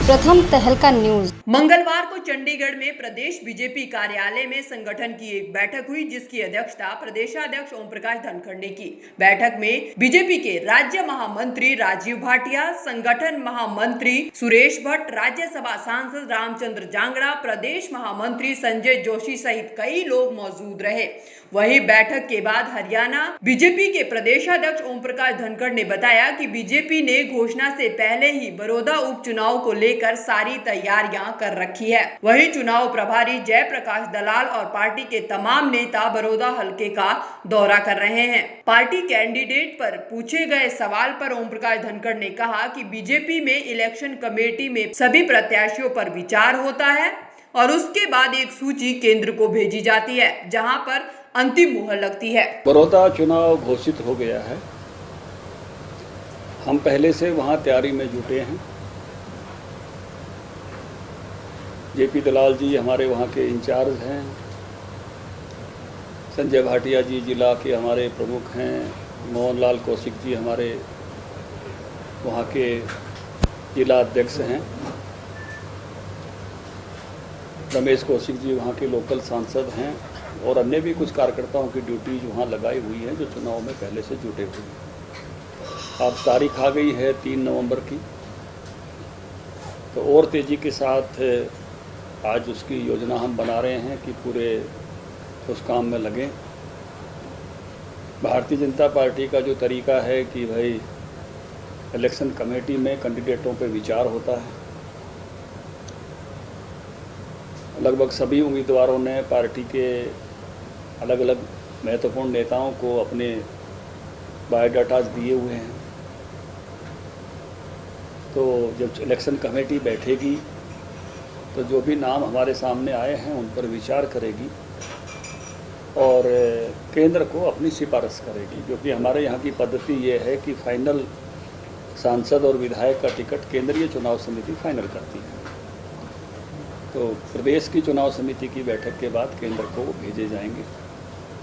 प्रथम तहलका न्यूज। मंगलवार को चंडीगढ़ में प्रदेश बीजेपी कार्यालय में संगठन की एक बैठक हुई, जिसकी अध्यक्षता प्रदेशाध्यक्ष ओम प्रकाश धनखड़ ने की। बैठक में बीजेपी के राज्य महामंत्री राजीव भाटिया, संगठन महामंत्री सुरेश भट्ट, राज्यसभा सांसद रामचंद्र जांगड़ा, प्रदेश महामंत्री संजय जोशी सहित कई लोग मौजूद रहे। वहीं बैठक के बाद हरियाणा बीजेपी के प्रदेशाध्यक्ष ओम प्रकाश धनखड़ ने बताया कि बीजेपी ने घोषणा से पहले ही बड़ौदा उपचुनाव को लेकर सारी तैयारियां कर रखी है। वहीं चुनाव प्रभारी जयप्रकाश दलाल और पार्टी के तमाम नेता बड़ौदा हलके का दौरा कर रहे हैं। पार्टी कैंडिडेट पर पूछे गए सवाल पर ओम प्रकाश धनखड़ ने कहा कि बीजेपी में इलेक्शन कमेटी में सभी प्रत्याशियों पर विचार होता है और उसके बाद एक सूची केंद्र को भेजी जाती है, जहां पर अंतिम मुहर लगती है। बड़ौदा चुनाव घोषित हो गया है। हम पहले से वहां तैयारी में जुटे हैं। जेपी दलाल जी हमारे वहाँ के इंचार्ज हैं, संजय भाटिया जी जिला के हमारे प्रमुख हैं, मोहनलाल कौशिक जी हमारे वहाँ के जिला अध्यक्ष हैं, रमेश कौशिक जी वहाँ के लोकल सांसद हैं और अन्य भी कुछ कार्यकर्ताओं की ड्यूटीज वहाँ लगाई हुई हैं जो चुनाव में पहले से जुटे हुए हैं। अब तारीख आ गई है 3 नवंबर की, तो और तेज़ी के साथ आज उसकी योजना हम बना रहे हैं कि पूरे उस काम में लगें। भारतीय जनता पार्टी का जो तरीका है कि भाई इलेक्शन कमेटी में कैंडिडेटों पे विचार होता है। लगभग सभी उम्मीदवारों ने पार्टी के अलग अलग महत्वपूर्ण नेताओं को अपने बायोडाटाज दिए हुए हैं। तो जब इलेक्शन कमेटी बैठेगी तो जो भी नाम हमारे सामने आए हैं उन पर विचार करेगी और केंद्र को अपनी सिफारिश करेगी, क्योंकि हमारे यहाँ की पद्धति ये है कि फाइनल सांसद और विधायक का टिकट केंद्रीय चुनाव समिति फाइनल करती है। तो प्रदेश की चुनाव समिति की बैठक के बाद केंद्र को वो भेजे जाएंगे।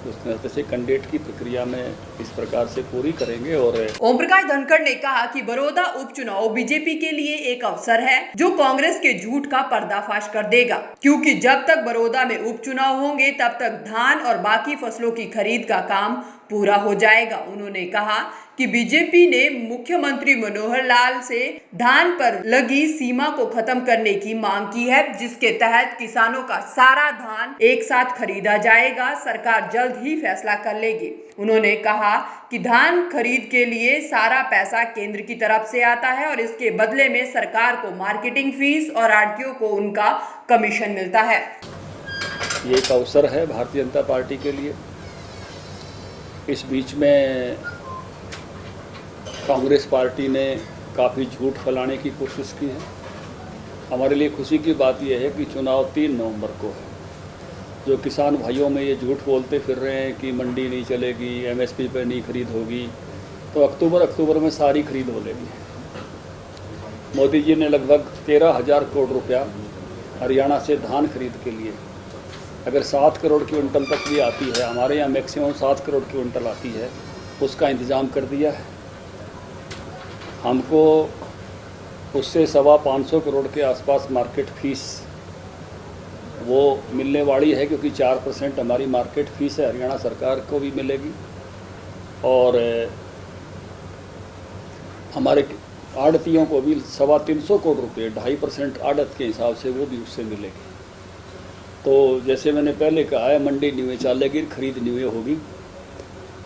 उस तरह से कैंडिडेट की प्रक्रिया में इस प्रकार से पूरी करेंगे। और ओम प्रकाश धनखड़ ने कहा कि बड़ौदा उपचुनाव बीजेपी के लिए एक अवसर है जो कांग्रेस के झूठ का पर्दाफाश कर देगा, क्योंकि जब तक बड़ौदा में उपचुनाव होंगे तब तक धान और बाकी फसलों की खरीद का काम पूरा हो जाएगा। उन्होंने कहा कि बीजेपी ने मुख्यमंत्री मनोहर लाल से धान पर लगी सीमा को खत्म करने की मांग की है, जिसके तहत किसानों का सारा धान एक साथ खरीदा जाएगा। सरकार जल्द ही फैसला कर लेगी। उन्होंने कहा कि धान खरीद के लिए सारा पैसा केंद्र की तरफ से आता है और इसके बदले में सरकार को मार्केटिंग फीस और आढ़तियों को उनका कमीशन मिलता है। ये एक अवसर है भारतीय जनता पार्टी के लिए। इस बीच में कांग्रेस पार्टी ने काफ़ी झूठ फैलाने की कोशिश की है। हमारे लिए खुशी की बात यह है कि चुनाव 3 नवंबर को है। जो किसान भाइयों में ये झूठ बोलते फिर रहे हैं कि मंडी नहीं चलेगी, एमएसपी पे नहीं खरीद होगी, तो अक्टूबर में सारी खरीद हो लेगी। मोदी जी ने लगभग 13,000 करोड़ रुपया हरियाणा से धान खरीद के लिए, अगर 7 करोड़ क्विंटल तक भी आती है, हमारे यहाँ मैक्सिमम 7 करोड़ क्विंटल आती है, उसका इंतज़ाम कर दिया है। हमको उससे 525 करोड़ के आसपास मार्केट फीस वो मिलने वाली है, क्योंकि 4% हमारी मार्केट फीस है, हरियाणा सरकार को भी मिलेगी और हमारे आढ़तियों को भी 325 करोड़ रुपये 2.5% आढ़त के हिसाब से वो भी उससे मिलेगी। तो जैसे मैंने पहले कहा है, मंडी न्यूए चलेगी, खरीद न्यूए होगी,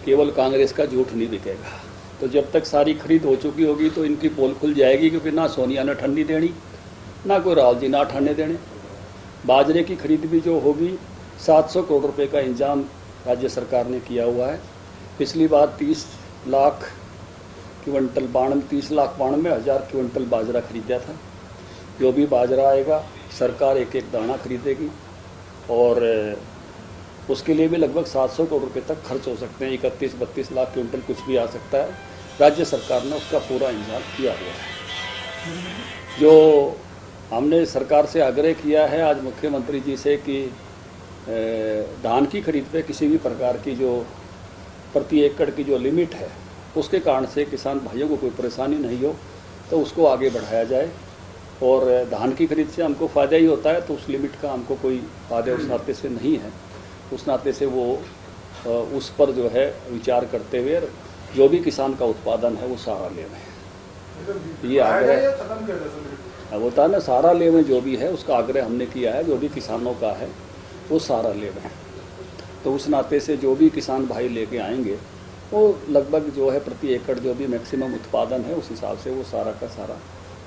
केवल कांग्रेस का झूठ नहीं बिकेगा। तो जब तक सारी खरीद हो चुकी होगी तो इनकी पोल खुल जाएगी, क्योंकि ना सोनिया ने ठंडी देनी, ना कोई राहुल जी ना ठंडे देने। बाजरे की खरीद भी जो होगी 700 करोड़ रुपए का इंतजाम राज्य सरकार ने किया हुआ है। पिछली बार 30 लाख 92,000 क्विंटल बाजरा खरीदा था। जो भी बाजरा आएगा सरकार एक एक दाना खरीदेगी और उसके लिए भी लगभग 700 करोड़ रुपए तक खर्च हो सकते हैं। 31-32 लाख क्विंटल कुछ भी आ सकता है। राज्य सरकार ने उसका पूरा इंतजाम किया हुआ है। जो हमने सरकार से आग्रह किया है आज मुख्यमंत्री जी से कि धान की खरीद पे किसी भी प्रकार की जो प्रति एकड़ की जो लिमिट है उसके कारण से किसान भाइयों को कोई परेशानी नहीं हो, तो उसको आगे बढ़ाया जाए और धान की खरीद से हमको फ़ायदा ही होता है, तो उस लिमिट का हमको कोई फ़ायदा उस नाते से नहीं है। उस नाते से वो उस पर जो है विचार करते हुए जो भी किसान का उत्पादन है वो सारा लेवें, ये आग्रह होता है ना, सारा लेवें जो भी है उसका आग्रह हमने किया है। जो भी किसानों का है वो सारा लेवें, तो उस नाते से जो भी किसान भाई लेके आएंगे वो लगभग जो है प्रति एकड़ जो भी मैक्सिमम उत्पादन है उस हिसाब से वो सारा का सारा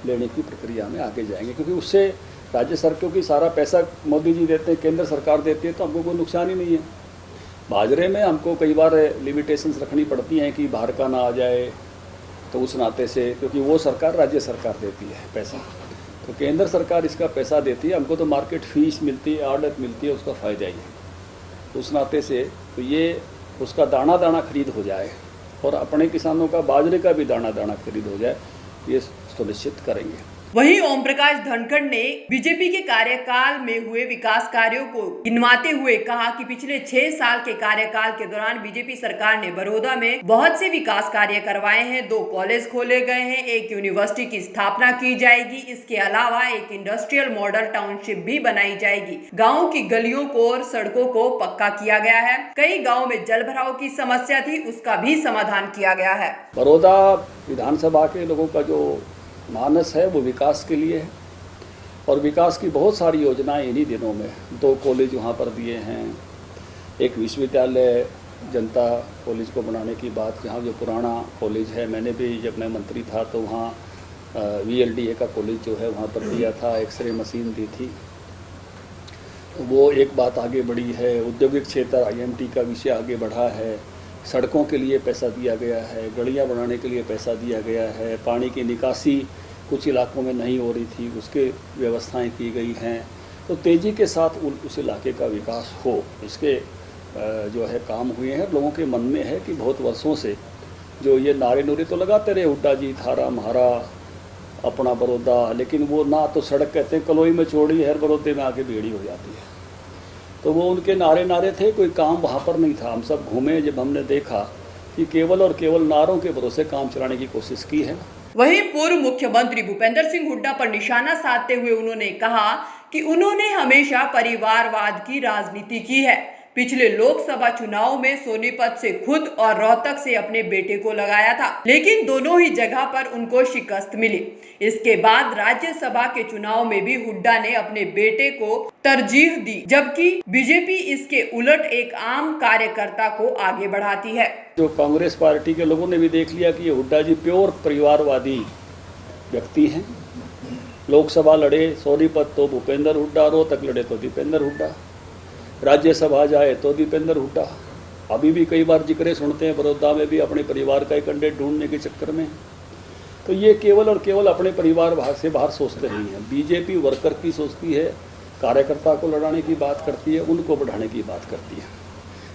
लेने की प्रक्रिया में आगे जाएंगे, क्योंकि उससे राज्य सरकार की सारा पैसा मोदी जी देते हैं, केंद्र सरकार देती है, तो हमको कोई नुकसान ही नहीं है। बाजरे में हमको कई बार लिमिटेशंस रखनी पड़ती हैं कि बाहर का ना आ जाए, तो उस नाते से क्योंकि वो सरकार राज्य सरकार देती है पैसा, तो केंद्र सरकार इसका पैसा देती है, हमको तो मार्केट फीस मिलती है, आड़त मिलती है, उसका फ़ायदा ही है। तो उस नाते से तो ये उसका दाना दाना खरीद हो जाए और अपने किसानों का बाजरे का भी दाना दाना खरीद हो जाए, ये सुनिश्चित करेंगे। वहीं ओम प्रकाश धनखड़ ने बीजेपी के कार्यकाल में हुए विकास कार्यों को गिनवाते हुए कहा कि पिछले 6 साल के कार्यकाल के दौरान बीजेपी सरकार ने बड़ौदा में बहुत से विकास कार्य करवाए हैं। 2 कॉलेज खोले गए हैं, 1 यूनिवर्सिटी की स्थापना की जाएगी। इसके अलावा एक इंडस्ट्रियल मॉडल टाउनशिप भी बनाई जाएगी। गाँव की गलियों को और सड़कों को पक्का किया गया है। कई गाँव में जल भराव की समस्या थी, उसका भी समाधान किया गया है। बड़ौदा विधानसभा के लोगों का जो मानस है वो विकास के लिए है, और विकास की बहुत सारी योजनाएं इन्हीं दिनों में 2 कॉलेज वहाँ पर दिए हैं, एक विश्वविद्यालय जनता कॉलेज को बनाने की बात, यहाँ जो पुराना कॉलेज है, मैंने भी जब मैं मंत्री था तो वहाँ VLDA का कॉलेज जो है वहाँ पर दिया था, एक्सरे मशीन दी थी, तो वो एक बात आगे बढ़ी है। औद्योगिक क्षेत्र IMT का विषय आगे बढ़ा है, सड़कों के लिए पैसा दिया गया है, गलियां बनाने के लिए पैसा दिया गया है, पानी की निकासी कुछ इलाकों में नहीं हो रही थी, उसके व्यवस्थाएं की गई हैं, तो तेज़ी के साथ उस इलाके का विकास हो, इसके जो है काम हुए हैं। लोगों के मन में है कि बहुत वर्षों से जो ये नारे नूरे तो लगाते रहे, हुड्डा जी थारा म्हारा अपना बड़ौदा, लेकिन वो ना तो सड़क कहते हैं कलोई में चौड़ी है, बड़ौदे में आके बेड़ी हो जाती है, तो वो उनके नारे थे, कोई काम वहाँ पर नहीं था। हम सब घूमे, जब हमने देखा कि केवल और केवल नारों के भरोसे काम चलाने की कोशिश की है। वहीं पूर्व मुख्यमंत्री भूपेंद्र सिंह हुड्डा पर निशाना साधते हुए उन्होंने कहा कि उन्होंने हमेशा परिवारवाद की राजनीति की है। पिछले लोकसभा चुनाव में सोनीपत से खुद और रोहतक से अपने बेटे को लगाया था, लेकिन दोनों ही जगह पर उनको शिकस्त मिली। इसके बाद राज्यसभा के चुनाव में भी हुड्डा ने अपने बेटे को तरजीह दी, जबकि बीजेपी इसके उलट एक आम कार्यकर्ता को आगे बढ़ाती है। जो कांग्रेस पार्टी के लोगों ने भी देख लिया कि ये हुड्डा जी प्योर परिवारवादी व्यक्ति हैं। लोकसभा लड़े सोनीपत तो भूपेंद्र हुड्डा, रोहतक लड़े तो दीपेंद्र हुड्डा, राज्यसभा जाए तो दीपेंद्र हुड्डा। अभी भी कई बार जिक्र सुनते हैं बड़ौदा में भी अपने परिवार का एक कैंडिडेट ढूंढने के चक्कर में, तो ये केवल और केवल अपने परिवार से बाहर सोचते नहीं हैं। बीजेपी वर्कर की सोचती है, कार्यकर्ता को लड़ाने की बात करती है, उनको बढ़ाने की बात करती है।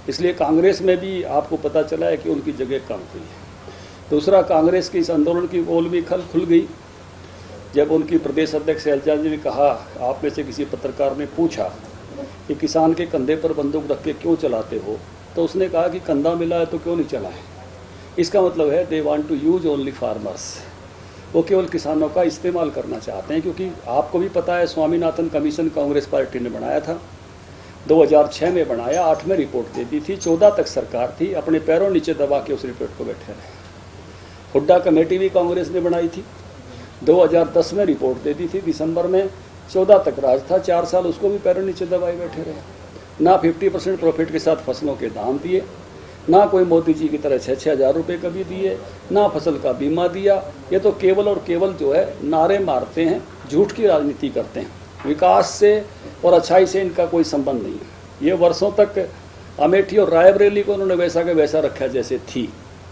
इसलिए कांग्रेस में भी आपको पता चला है कि उनकी जगह कम हुई है। दूसरा, कांग्रेस के इस आंदोलन की पोल भी खुल गई जब उनकी प्रदेश अध्यक्ष शैलजा जी ने कहा, आप में से किसी पत्रकार ने पूछा कि किसान के कंधे पर बंदूक रख के क्यों चलाते हो, तो उसने कहा कि कंधा मिला है तो क्यों नहीं चलाएं। इसका मतलब है they want to use only farmers, वो केवल किसानों का इस्तेमाल करना चाहते हैं। क्योंकि आपको भी पता है स्वामीनाथन कमीशन कांग्रेस पार्टी ने बनाया था, 2006 में बनाया, 8 में रिपोर्ट दे दी थी, 14 तक सरकार थी, अपने पैरों नीचे दबा के उस रिपोर्ट को बैठे रहे। हुड्डा कमेटी भी कांग्रेस ने बनाई थी, 2010 में रिपोर्ट दे दी थी, दिसंबर में, 14 तक राज था, 4 साल उसको भी पैरों नीचे दबाए बैठे रहे। ना 50% प्रॉफिट के साथ फसलों के दाम दिए, ना कोई मोदी जी की तरह 6-6 हज़ार रुपये कभी दिए, ना फसल का बीमा दिया। ये तो केवल और केवल जो है नारे मारते हैं, झूठ की राजनीति करते हैं। विकास से और अच्छाई से इनका कोई संबंध नहीं है। ये वर्षों तक अमेठी और रायबरेली को उन्होंने वैसा के वैसा रखा जैसे थी,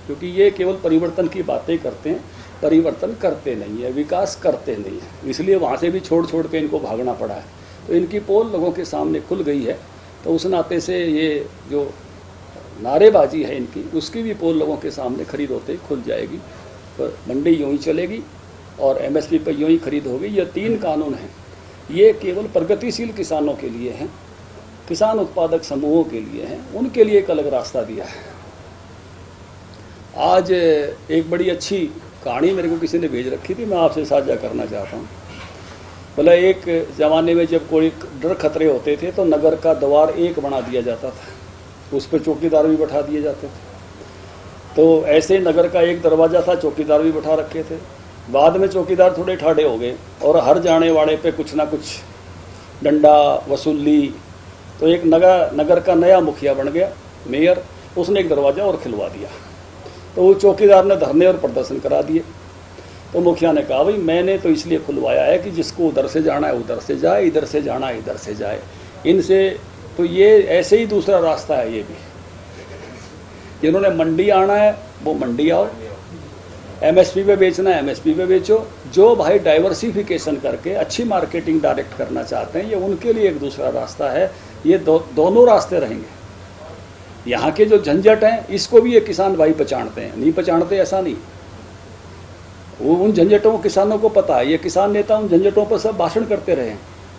क्योंकि ये केवल परिवर्तन की बातें करते हैं, परिवर्तन करते नहीं है, विकास करते नहीं है। इसलिए वहाँ से भी छोड़ के इनको भागना पड़ा है। तो इनकी पोल लोगों के सामने खुल गई है, तो उस नाते से ये जो नारेबाजी है इनकी, उसकी भी पोल लोगों के सामने खरीद होते ही खुल जाएगी। तो मंडी यूँ ही चलेगी और MSP पर यूँ ही खरीद होगी। ये 3 कानून हैं, ये केवल प्रगतिशील किसानों के लिए हैं, किसान उत्पादक समूहों के लिए हैं, उनके लिए एक अलग रास्ता दिया है। आज एक बड़ी अच्छी कहानी मेरे को किसी ने भेज रखी थी, मैं आपसे साझा करना चाहता हूँ। बोला एक ज़माने में जब कोई डर खतरे होते थे तो नगर का द्वार एक बना दिया जाता था, उस पर चौकीदार भी बैठा दिए जाते थे। तो ऐसे नगर का एक दरवाज़ा था, चौकीदार भी बैठा रखे थे। बाद में चौकीदार थोड़े ठाड़े हो गए और हर जाने वाले पे कुछ ना कुछ डंडा वसूली, तो एक नगर का नया मुखिया बन गया मेयर, उसने एक दरवाज़ा और खिलवा दिया। तो वो चौकीदार ने धरने और प्रदर्शन करा दिए। तो मुखिया ने कहा भाई मैंने तो इसलिए खुलवाया है कि जिसको उधर से जाना है उधर से जाए, इधर से जाना है इधर से जाए। इनसे तो ये ऐसे ही दूसरा रास्ता है, ये भी जिन्होंने मंडी आना है वो मंडी आओ, एमएसपी पे बेचना है एमएसपी पे बेचो। जो भाई डाइवर्सिफिकेशन करके अच्छी मार्केटिंग डायरेक्ट करना चाहते हैं, ये उनके लिए एक दूसरा रास्ता है। ये दोनों रास्ते रहेंगे। यहाँ के जो झंझट हैं इसको भी ये किसान भाई पहचानते हैं, नहीं पहचानते ऐसा नहीं। वो उन झंझटों को किसानों को पता है। ये किसान नेता उन झंझटों पर सब भाषण करते रहे हैं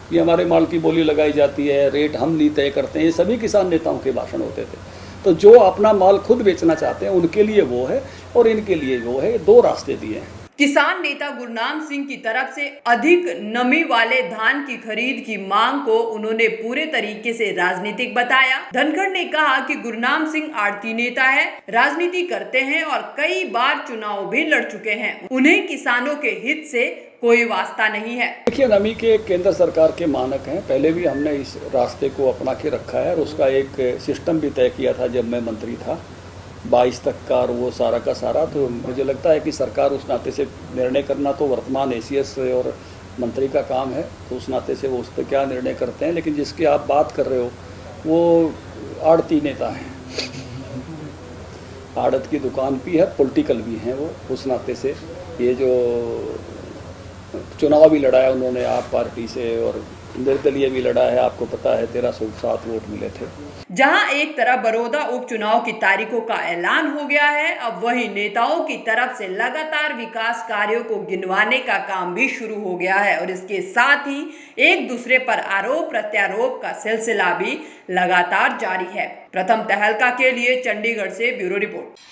कि हमारे माल की बोली लगाई जाती है, रेट हम नहीं तय करते हैं, ये सभी किसान नेताओं के भाषण होते थे। तो जो अपना माल खुद बेचना चाहते हैं उनके लिए वो है और इनके लिए वो है, दो रास्ते दिए हैं। किसान नेता गुरनाम सिंह की तरफ से अधिक नमी वाले धान की खरीद की मांग को उन्होंने पूरे तरीके से राजनीतिक बताया। धनखड़ ने कहा कि गुरनाम सिंह आड़ती नेता है, राजनीति करते हैं और कई बार चुनाव भी लड़ चुके हैं। उन्हें किसानों के हित से कोई वास्ता नहीं है। देखिए, नमी के केंद्र सरकार के मानक हैं, पहले भी हमने इस रास्ते को अपना के रखा है और उसका एक सिस्टम भी तय किया था जब मैं मंत्री था 22 तक का, और वो सारा का सारा। तो मुझे लगता है कि सरकार उस नाते से निर्णय करना तो वर्तमान एसीएस और मंत्री का काम है, तो उस नाते से वो उस पर क्या निर्णय करते हैं। लेकिन जिसकी आप बात कर रहे हो वो आड़ती नेता हैं, आड़त की दुकान भी है, पॉलिटिकल भी हैं वो। उस नाते से ये जो चुनाव भी लड़ा है उन्होंने आप पार्टी से और निर्दलीय भी लड़ा है, आपको पता है 1307 वोट मिले थे। जहां एक तरफ बड़ौदा उपचुनाव की तारीखों का ऐलान हो गया है, अब वहीं नेताओं की तरफ से लगातार विकास कार्यों को गिनवाने का काम भी शुरू हो गया है और इसके साथ ही एक दूसरे पर आरोप प्रत्यारोप का सिलसिला भी लगातार जारी है। प्रथम तहलका के लिए चंडीगढ़ से ब्यूरो रिपोर्ट।